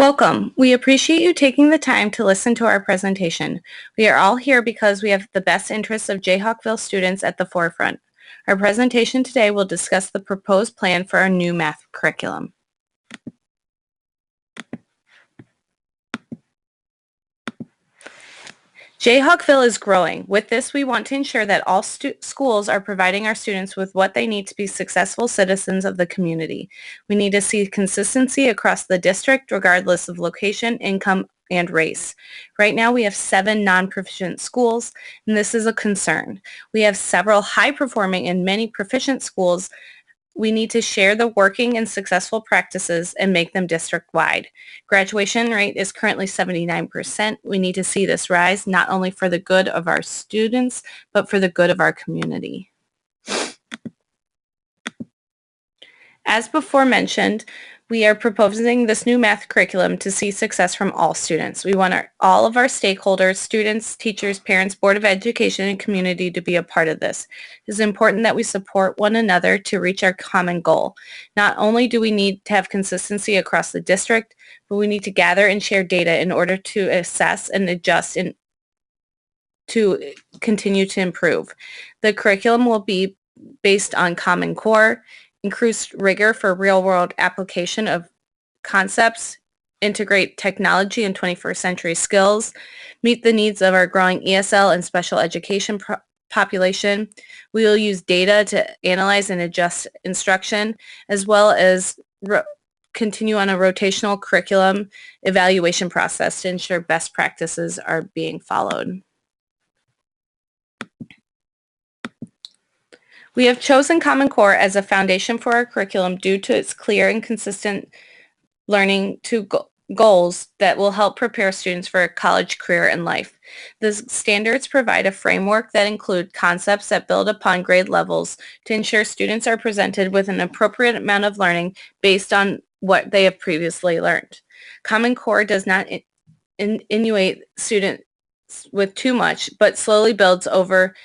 Welcome. We appreciate you taking the time to listen to our presentation. We are all here because we have the best interests of Jayhawkville students at the forefront. Our presentation today will discuss the proposed plan for our new math curriculum. Jayhawkville is growing. With this, we want to ensure that all schools are providing our students with what they need to be successful citizens of the community. We need to see consistency across the district, regardless of location, income, and race. Right now, we have 7 non-proficient schools, and this is a concern. We have several high-performing and many proficient schools. We need to share the working and successful practices and make them district-wide. Graduation rate is currently 79%. We need to see this rise not only for the good of our students, but for the good of our community. As before mentioned, we are proposing this new math curriculum to see success from all students. We want all of our stakeholders, students, teachers, parents, Board of Education, and community to be a part of this. It is important that we support one another to reach our common goal. Not only do we need to have consistency across the district, but we need to gather and share data in order to assess and adjust and to continue to improve. The curriculum will be based on Common Core, increased rigor for real-world application of concepts, integrate technology and 21st century skills, meet the needs of our growing ESL and special education population. We will use data to analyze and adjust instruction, as well as continue on a rotational curriculum evaluation process to ensure best practices are being followed. We have chosen Common Core as a foundation for our curriculum due to its clear and consistent learning to goals that will help prepare students for a college career and life. The standards provide a framework that include concepts that build upon grade levels to ensure students are presented with an appropriate amount of learning based on what they have previously learned. Common Core does not inundate students with too much, but slowly builds over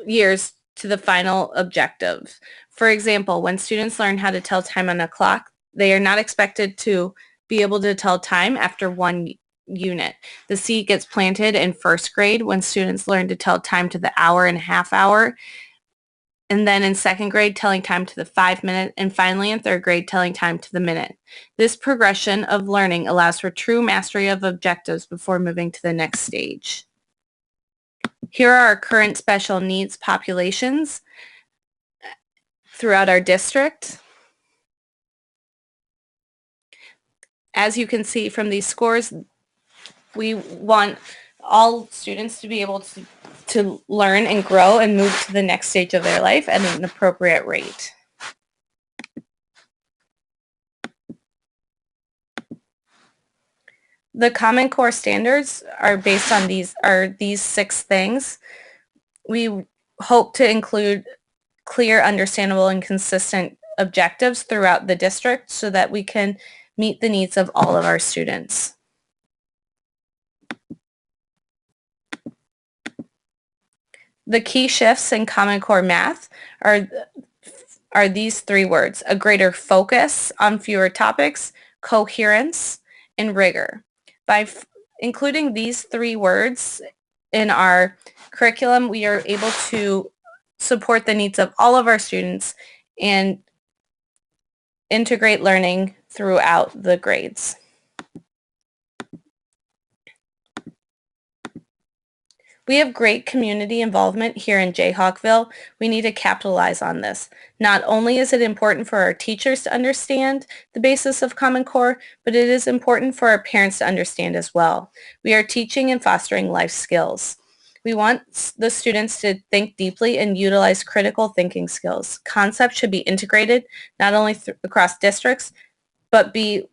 years to the final objective. For example, when students learn how to tell time on a clock, they are not expected to be able to tell time after one unit. The seed gets planted in first grade when students learn to tell time to the hour and half hour, and then in second grade telling time to the 5-minute, and finally in third grade telling time to the minute. This progression of learning allows for true mastery of objectives before moving to the next stage. Here are our current special needs populations throughout our district. As you can see from these scores, we want all students to be able to learn and grow and move to the next stage of their life at an appropriate rate. The Common Core standards are based on these 6 things. We hope to include clear, understandable, and consistent objectives throughout the district so that we can meet the needs of all of our students. The key shifts in Common Core math are these 3 words: a greater focus on fewer topics, coherence, and rigor. By including these 3 words in our curriculum, we are able to support the needs of all of our students and integrate learning throughout the grades. We have great community involvement here in Jayhawkville. We need to capitalize on this. Not only is it important for our teachers to understand the basis of Common Core, but it is important for our parents to understand as well. We are teaching and fostering life skills. We want the students to think deeply and utilize critical thinking skills. Concepts should be integrated not only across districts, but be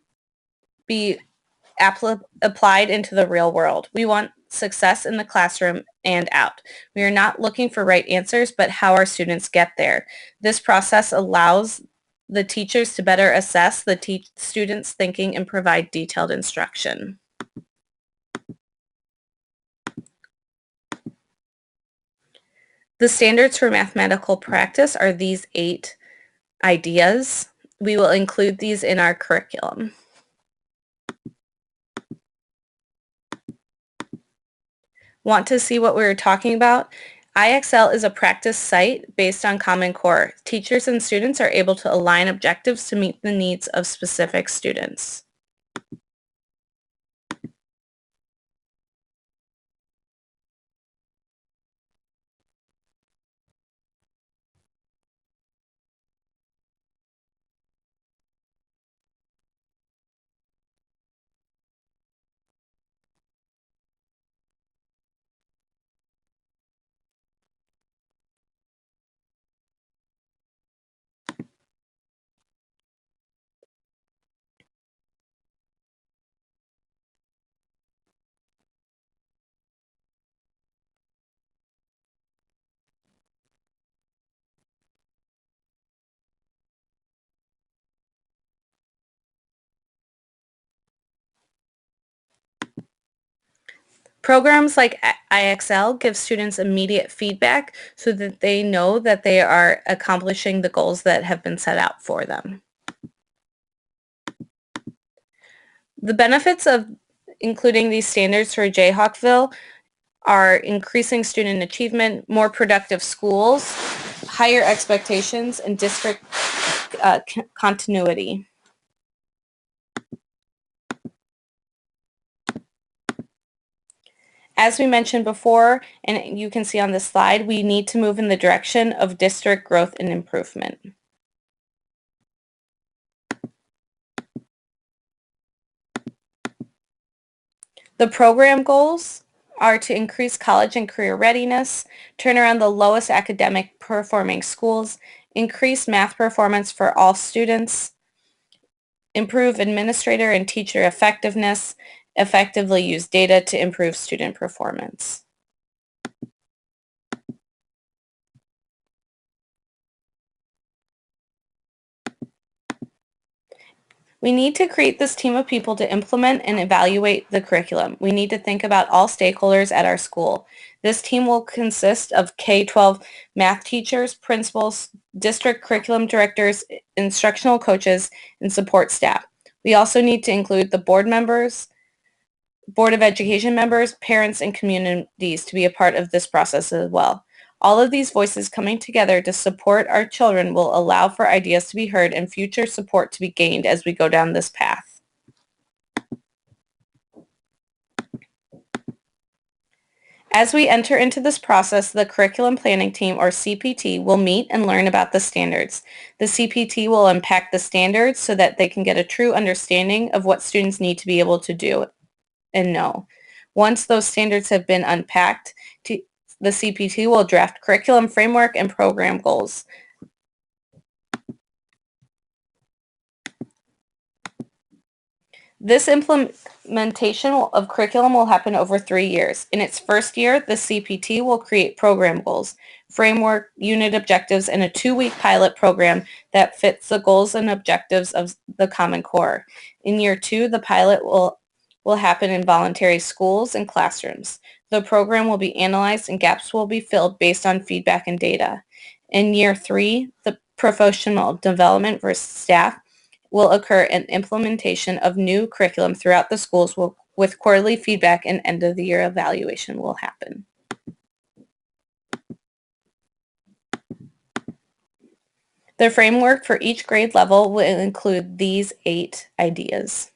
applied into the real world. We want success in the classroom and out. We are not looking for right answers, but how our students get there. This process allows the teachers to better assess the students' thinking and provide detailed instruction. The standards for mathematical practice are these 8 ideas. We will include these in our curriculum. Want to see what we were talking about? IXL is a practice site based on Common Core. Teachers and students are able to align objectives to meet the needs of specific students. Programs like IXL give students immediate feedback so that they know that they are accomplishing the goals that have been set out for them. The benefits of including these standards for Jayhawkville are increasing student achievement, more productive schools, higher expectations, and district continuity. As we mentioned before, and you can see on this slide, we need to move in the direction of district growth and improvement. The program goals are to increase college and career readiness, turn around the lowest academic performing schools, increase math performance for all students, improve administrator and teacher effectiveness, effectively use data to improve student performance. We need to create this team of people to implement and evaluate the curriculum. We need to think about all stakeholders at our school. This team will consist of K-12 math teachers, principals, district curriculum directors, instructional coaches, and support staff. We also need to include the board members, Board of Education members, parents, and communities to be a part of this process as well. All of these voices coming together to support our children will allow for ideas to be heard and future support to be gained as we go down this path. As we enter into this process, the Curriculum Planning Team, or CPT, will meet and learn about the standards. The CPT will unpack the standards so that they can get a true understanding of what students need to be able to do and know. Once those standards have been unpacked, the CPT will draft curriculum framework and program goals. This implementation of curriculum will happen over 3 years. In its first year, the CPT will create program goals, framework, unit objectives, and a 2-week pilot program that fits the goals and objectives of the Common Core. In year 2, the pilot will happen in voluntary schools and classrooms. The program will be analyzed and gaps will be filled based on feedback and data. In year 3, the professional development for staff will occur and implementation of new curriculum throughout the schools with quarterly feedback and end of the year evaluation will happen. The framework for each grade level will include these 8 ideas.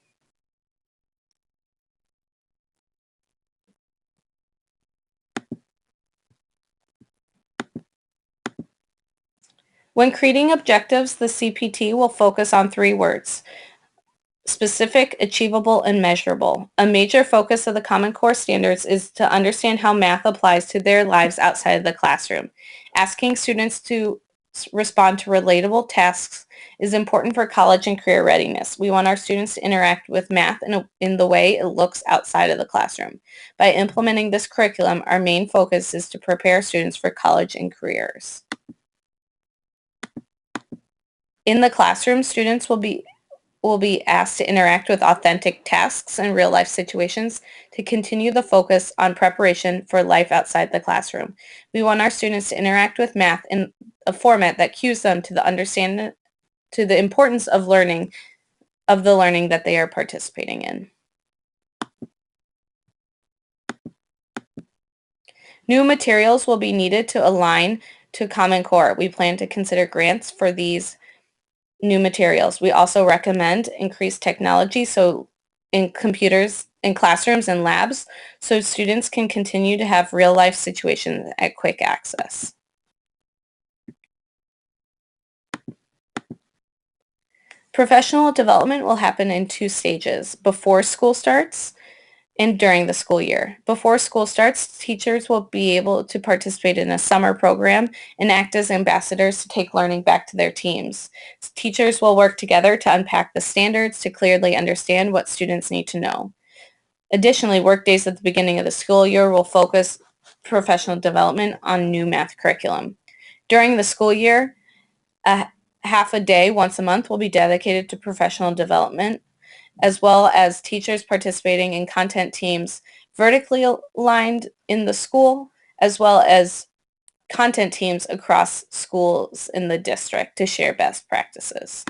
When creating objectives, the CPT will focus on 3 words: specific, achievable, and measurable. A major focus of the Common Core standards is to understand how math applies to their lives outside of the classroom. Asking students to respond to relatable tasks is important for college and career readiness. We want our students to interact with math in the way it looks outside of the classroom. By implementing this curriculum, our main focus is to prepare students for college and careers. In the classroom, students will be asked to interact with authentic tasks and real-life situations to continue the focus on preparation for life outside the classroom. We want our students to interact with math in a format that cues them to the importance of the learning that they are participating in. New materials will be needed to align to Common Core. We plan to consider grants for these new materials. We also recommend increased technology in computers in classrooms and labs so students can continue to have real life situations at quick access. Professional development will happen in 2 stages: before school starts and during the school year. Before school starts, teachers will be able to participate in a summer program and act as ambassadors to take learning back to their teams. Teachers will work together to unpack the standards to clearly understand what students need to know. Additionally, work days at the beginning of the school year will focus professional development on new math curriculum. During the school year, a half a day once a month will be dedicated to professional development, as well as teachers participating in content teams vertically aligned in the school, as well as content teams across schools in the district to share best practices.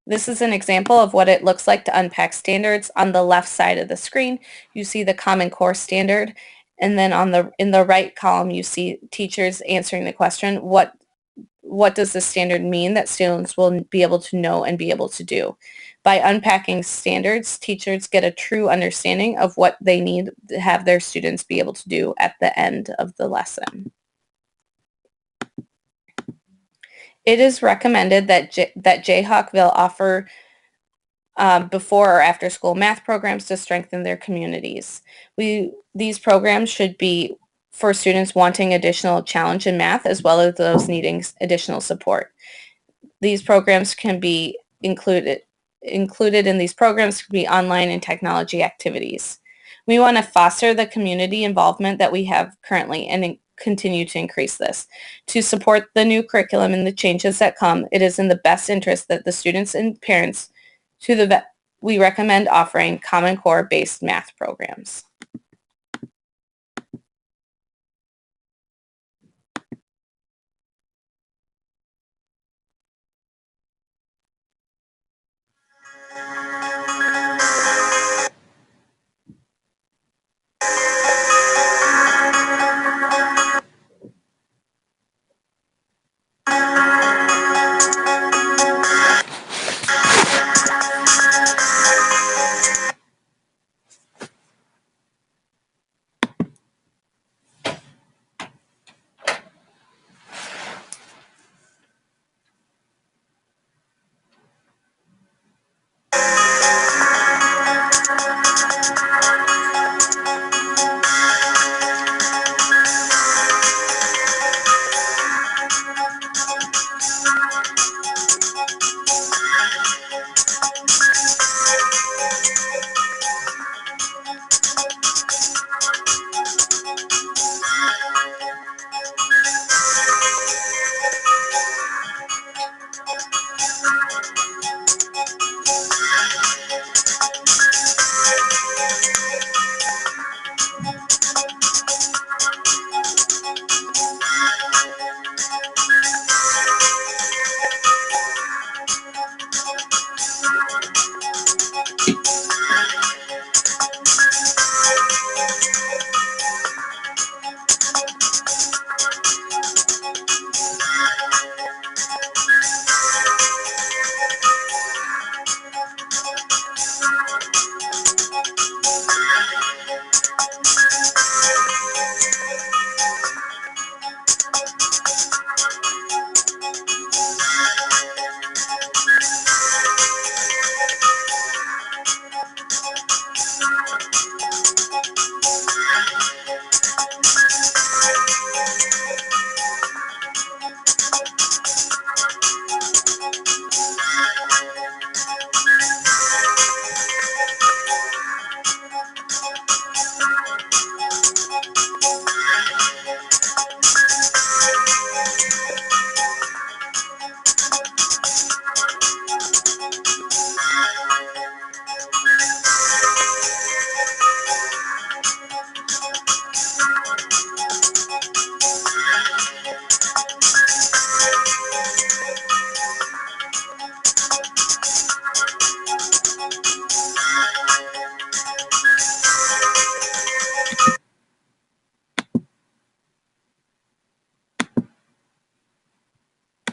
This is an example of what it looks like to unpack standards. On the left side of the screen, you see the Common Core standard, and then in the right column, you see teachers answering the question, what does the standard mean that students will be able to know and be able to do? By unpacking standards, teachers get a true understanding of what they need to have their students be able to do at the end of the lesson. It is recommended that Jayhawkville offer before or after school math programs to strengthen their communities. These programs should be for students wanting additional challenge in math as well as those needing additional support. These programs can be included in these programs can be online and technology activities. We want to foster the community involvement that we have currently and continue to increase this. To support the new curriculum and the changes that come, it is in the best interest that the students and parents we recommend offering Common Core based math programs.